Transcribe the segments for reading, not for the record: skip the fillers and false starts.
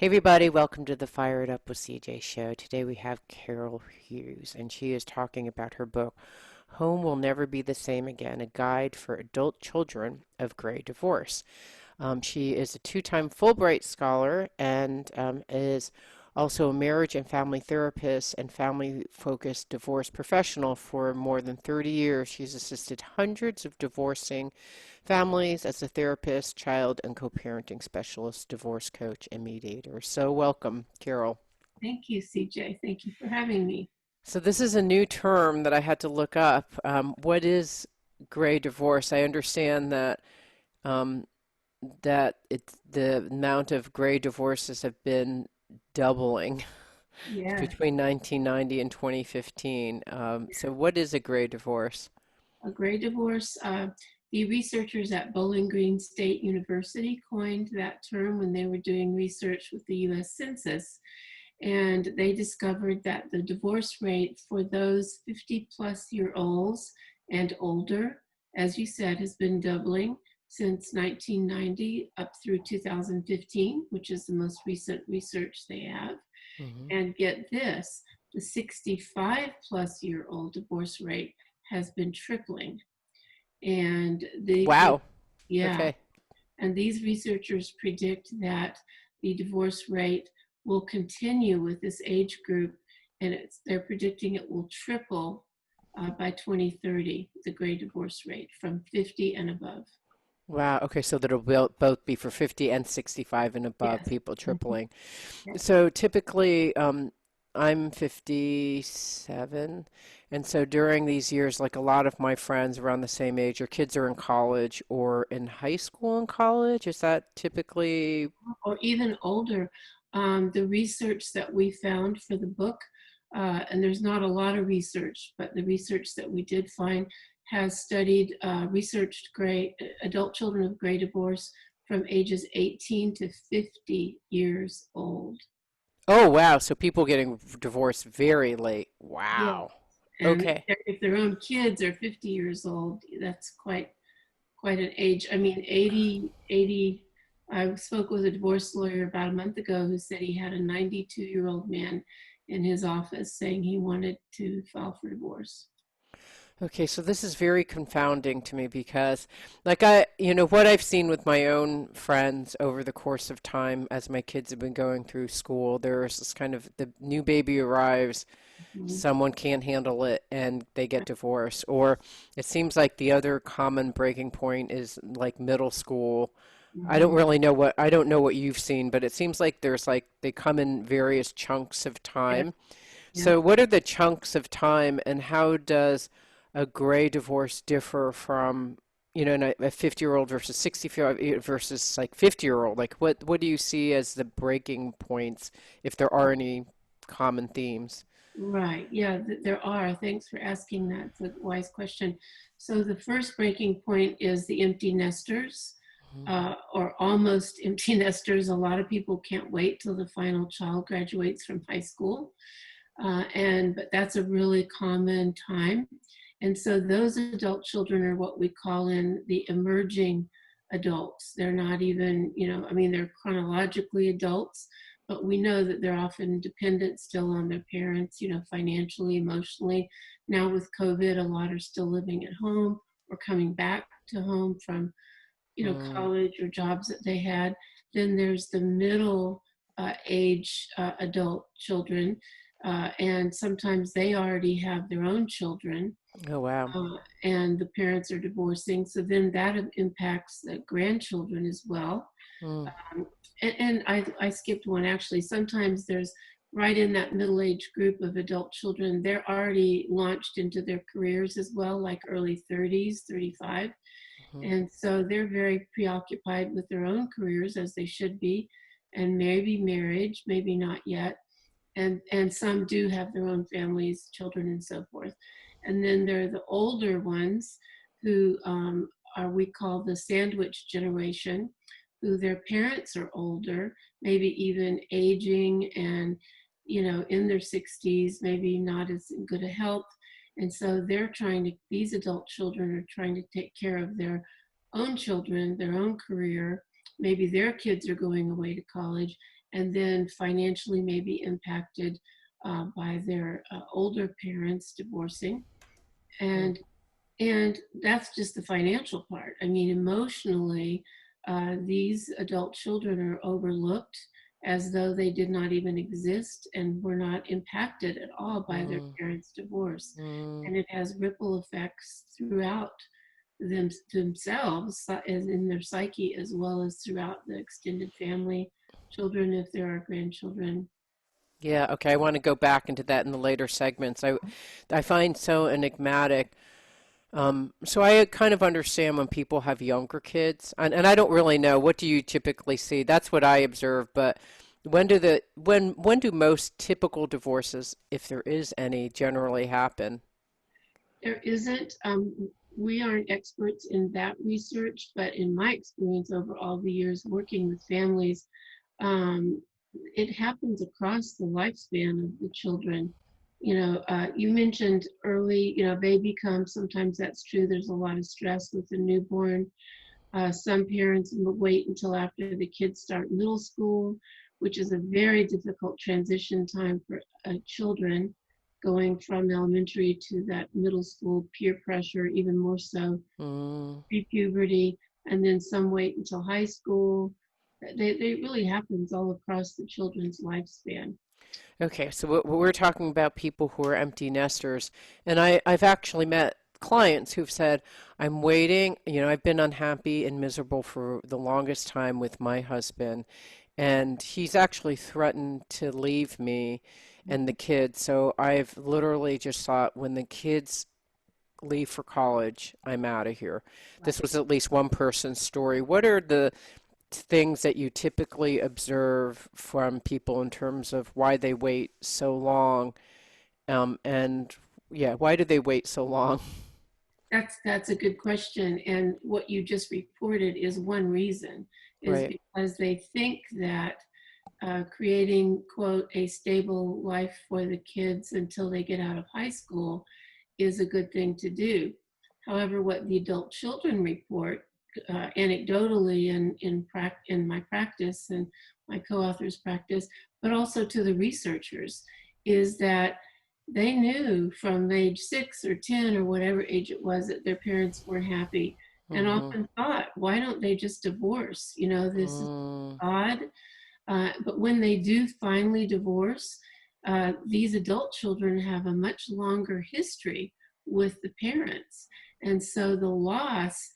Everybody, welcome to the Fire It Up with CJ show. Today we have Carol Hughes, and she is talking about her book, Home Will Never Be the Same Again, a guide for adult children of gray divorce. She is a two-time Fulbright scholar and is also a marriage and family therapist and family-focused divorce professional for more than 30 years. She's assisted hundreds of divorcing families as a therapist, child and co-parenting specialist, divorce coach, and mediator. So welcome, Carol. Thank you, CJ. Thank you for having me. So this is a new term that I had to look up. What is gray divorce? I understand um, that it's the amount of gray divorces have been doubling Yes, between 1990 and 2015. So what is a gray divorce? a gray divorce. The researchers at Bowling Green State University coined that term when they were doing research with the US Census. And they discovered that the divorce rate for those 50-plus-year-olds and older, as you said, has been doubling since 1990 up through 2015, which is the most recent research they have. Hmm. And get this, the 65-plus-year-old divorce rate has been tripling. And Wow. yeah, Okay. and these researchers predict that the divorce rate will continue with this age group, and they're predicting it will triple by 2030, the gray divorce rate from 50 and above. Wow. Okay. So that'll both be for 50 and 65 and above Yes. people Mhm. tripling. Yes. So typically, I'm 57, and so during these years, like a lot of my friends around the same age, your kids are in college or in high school and college. Is that typically? Or even older. The research that we found for the book, and there's not a lot of research, but the research that we did find has studied, researched adult children of gray divorce from ages 18 to 50 years old. Oh, wow. So people getting divorced very late. Yes. Wow. And Okay. if their own kids are 50 years old, that's quite an age. I mean, 80. I spoke with a divorce lawyer about a month ago who said he had a 92-year-old man in his office saying he wanted to file for divorce. Okay, so this is very confounding to me because, like, what I've seen with my own friends over the course of time as my kids have been going through school, there's this kind of the new baby arrives, Mhm. someone can't handle it, and they get divorced. Or it seems like the other common breaking point is like middle school. Mhm. I don't know what you've seen, but it seems like there's like they come in various chunks of Yeah, time. yeah. So, what are the chunks of time, and how does a gray divorce differ from, a 50-year-old versus 65 versus like 50-year-old? Like, what do you see as the breaking points, if there are any common themes? Right. Yeah, there are. Thanks for asking that. It's a wise question. So the first breaking point is the empty nesters, or almost empty nesters. A lot of people can't wait till the final child graduates from high school. But that's a really common time. And so those adult children are what we call in the emerging adults. They're not even, I mean, they're chronologically adults, but we know that they're often dependent still on their parents, financially, emotionally. Now with COVID, a lot are still living at home or coming back to home from, Mm. college or jobs that they had. Then there's the middle age adult children, and sometimes they already have their own children, Oh, wow. and the parents are divorcing. So then that impacts the grandchildren as well. Mm. Um, and I skipped one actually. Sometimes there's right in that middle age group of adult children, they're already launched into their careers as well, like early 30s, 35. Mhm. And so they're very preoccupied with their own careers as they should be, and maybe marriage, maybe not yet. And some do have their own families, children, and so forth. And then there are the older ones who are we call the sandwich generation, who their parents are older, maybe even aging and in their 60s, maybe not as good a health. And so these adult children are trying to take care of their own children, their own career. Maybe their kids are going away to college, and then financially maybe impacted by their older parents divorcing. Mm, And that's just the financial part. I mean, emotionally, these adult children are overlooked as though they did not even exist and were not impacted at all by their mm, parents' divorce. mm. And it has ripple effects throughout themselves as in their psyche, as well as throughout the extended family, children, if there are grandchildren. Yeah, okay. I want to go back into that in the later segments. I find so enigmatic. So I kind of understand when people have younger kids, and I don't really know. What do you typically see? That's what I observe. But when do most typical divorces, if there is any, generally happen? There isn't, we aren't experts in that research, but in my experience over all the years working with families, um, it happens across the lifespan of the children. You mentioned early, baby comes, sometimes that's true. There's a lot of stress with the newborn. Some parents wait until after the kids start middle school, which is a very difficult transition time for children going from elementary to that middle school peer pressure, even more so Mm. pre-puberty, and then some wait until high school. They really happens all across the children's lifespan. Okay, so we're talking about people who are empty nesters, and I've actually met clients who've said, I'm waiting, I've been unhappy and miserable for the longest time with my husband, and he's actually threatened to leave me and the kids. So I've literally just thought, when the kids leave for college, I'm out of here. This Right. was at least one person's story. What are the things that you typically observe from people in terms of why they wait so long? And yeah, why do they wait so long? That's a good question. And what you just reported is one reason, is Right. because they think that creating, quote, a stable life for the kids until they get out of high school is a good thing to do. However, what the adult children report, anecdotally in my practice and my co-author's practice, but also to the researchers, is that they knew from age 6 or 10 or whatever age it was that their parents were happy, and Mm-hmm. often thought, why don't they just divorce? This is Mm, odd. But when they do finally divorce, these adult children have a much longer history with the parents. And so the loss,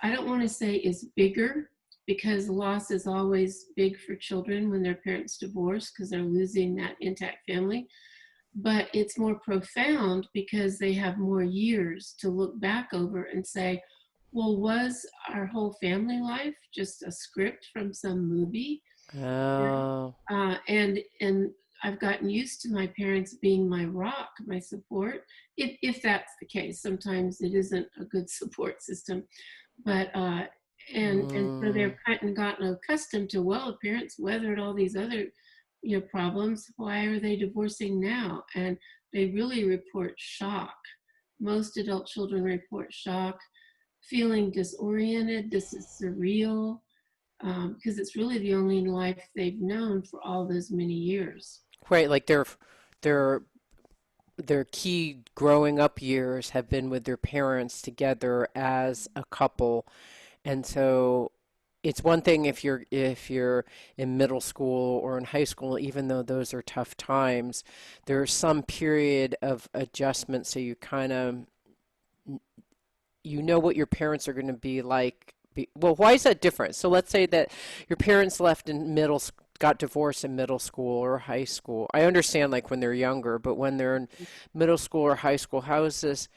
I don't want to say is bigger, because loss is always big for children when their parents divorce because they're losing that intact family. But it's more profound because they have more years to look back over and say, well, was our whole family life just a script from some movie? oh. And I've gotten used to my parents being my rock, my support. If that's the case, sometimes it isn't a good support system, but and so Mm. they've kind of gotten accustomed to, well, parents weathered all these other problems. Why are they divorcing now? And they really report shock. Most adult children report shock, feeling disoriented. This is surreal, because it's really the only life they've known for all those many years. Right, like their their key growing up years have been with their parents together as a couple. And so it's one thing if you're in middle school or in high school, even though those are tough times, there's some period of adjustment, so you kind of what your parents are going to be like. Well, why is that different? So let's say that your parents left in got divorced in middle school or high school. I understand like when they're younger, but when they're in middle school or high school, how is this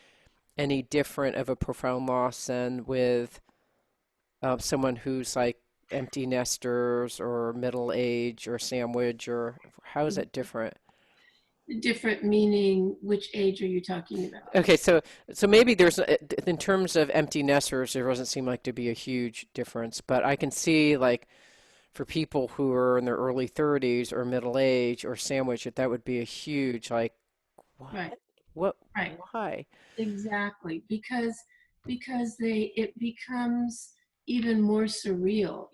any different of a profound loss than with someone who's like empty nesters or middle age or sandwich, or how is that different? Different meaning, which age are you talking about? Okay, so maybe in terms of empty nesters, there doesn't seem like to be a huge difference, but I can see like for people who are in their early 30s or middle age or sandwich, that would be a huge like Right, what? What? right. Why? Exactly, because they it becomes, even more surreal.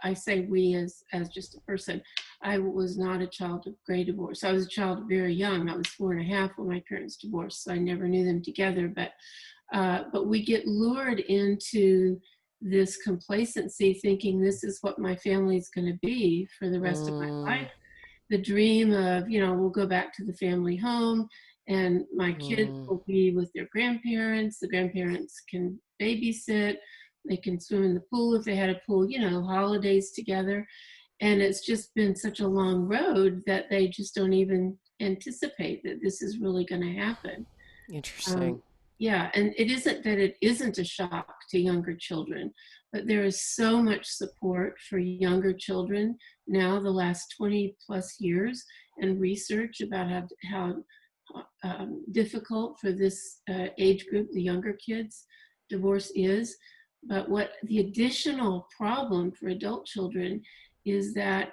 I say we as just a person. I was not a child of gray divorce. I was a child very young. I was 4.5 when my parents divorced, so I never knew them together. But we get lured into this complacency, thinking this is what my family is going to be for the rest of my Mm, life. The dream of, we'll go back to the family home and my kids mm. will be with their grandparents. The grandparents can babysit. They can swim in the pool if they had a pool, holidays together. And it's just been such a long road that they just don't even anticipate that this is really going to happen. Interesting. Um, yeah, and it isn't that it isn't a shock to younger children, but there is so much support for younger children now, the last 20 plus years, and research about how difficult for this age group, the younger kids, divorce is. But what the additional problem for adult children is that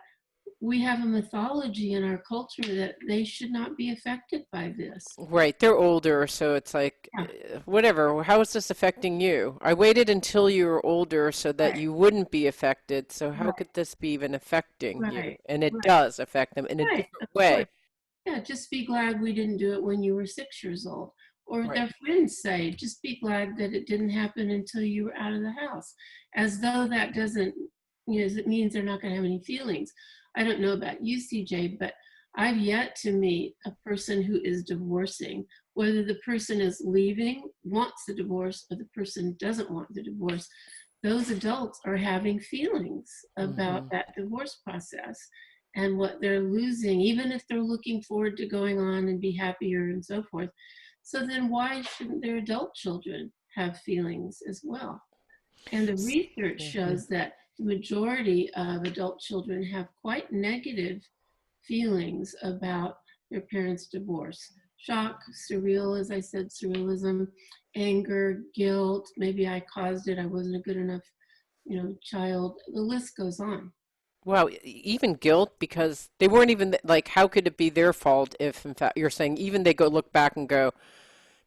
we have a mythology in our culture that they should not be affected by this. Right, they're older, so it's like, Yeah, whatever. How is this affecting you? I waited until you were older so that right, you wouldn't be affected. So how right, could this be even affecting you? right, And it right, does affect them in a right, different of way. course. Yeah, just be glad we didn't do it when you were 6 years old. Or Right. their friends say, just be glad that it didn't happen until you were out of the house. As though that doesn't, it means they're not going to have any feelings. I don't know about you, CJ, but I've yet to meet a person who is divorcing, whether the person is leaving, wants the divorce, or the person doesn't want the divorce. Those adults are having feelings about Hmm. that divorce process and what they're losing, even if they're looking forward to going on and be happier and so forth. So then why shouldn't their adult children have feelings as well? And the research Hmm. shows that the majority of adult children have quite negative feelings about their parents' divorce. Shock, surreal, as I said, surrealism, anger, guilt, maybe I caused it, I wasn't a good enough, child. The list goes on. Wow, even guilt because they weren't even like, how could it be their fault if, in fact, you're saying even they go look back and go,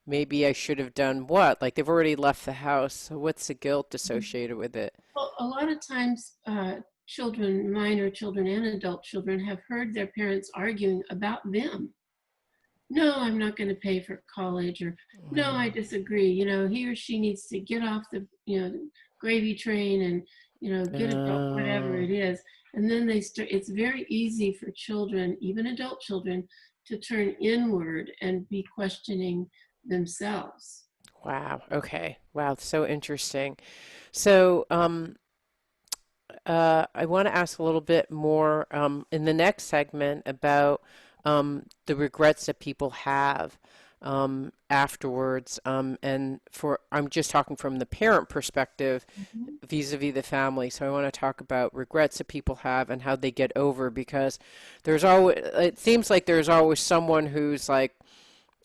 maybe I should have done what? Like they've already left the house. So what's the guilt associated with it? Well, a lot of times, children, minor children and adult children, have heard their parents arguing about them. No, I'm not going to pay for college, or no, I disagree. He or she needs to get off the, gravy train and, get a job, whatever Oh, it is. And then they start, it's very easy for children, even adult children, to turn inward and be questioning themselves. wow. Okay. Wow. So interesting. So, I want to ask a little bit more in the next segment about the regrets that people have afterwards. And I'm just talking from the parent perspective Mhm. vis-a-vis the family. So I want to talk about regrets that people have and how they get over because there's always, it seems like there's always someone who's like,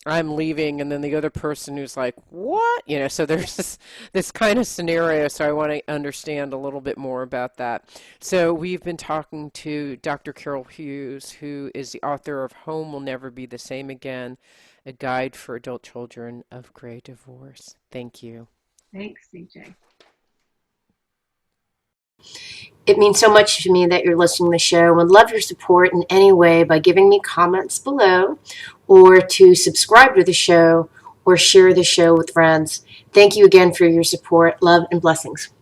I'm leaving, and then the other person who's like, "What?" So there's this kind of scenario. So I want to understand a little bit more about that. So we've been talking to Dr. Carol Hughes, who is the author of Home Will Never Be the Same Again, a guide for adult children of gray divorce. Thank you. Thanks, CJ. It means so much to me that you're listening to the show and would love your support in any way by giving me comments below or to subscribe to the show or share the show with friends. Thank you again for your support. Love and blessings.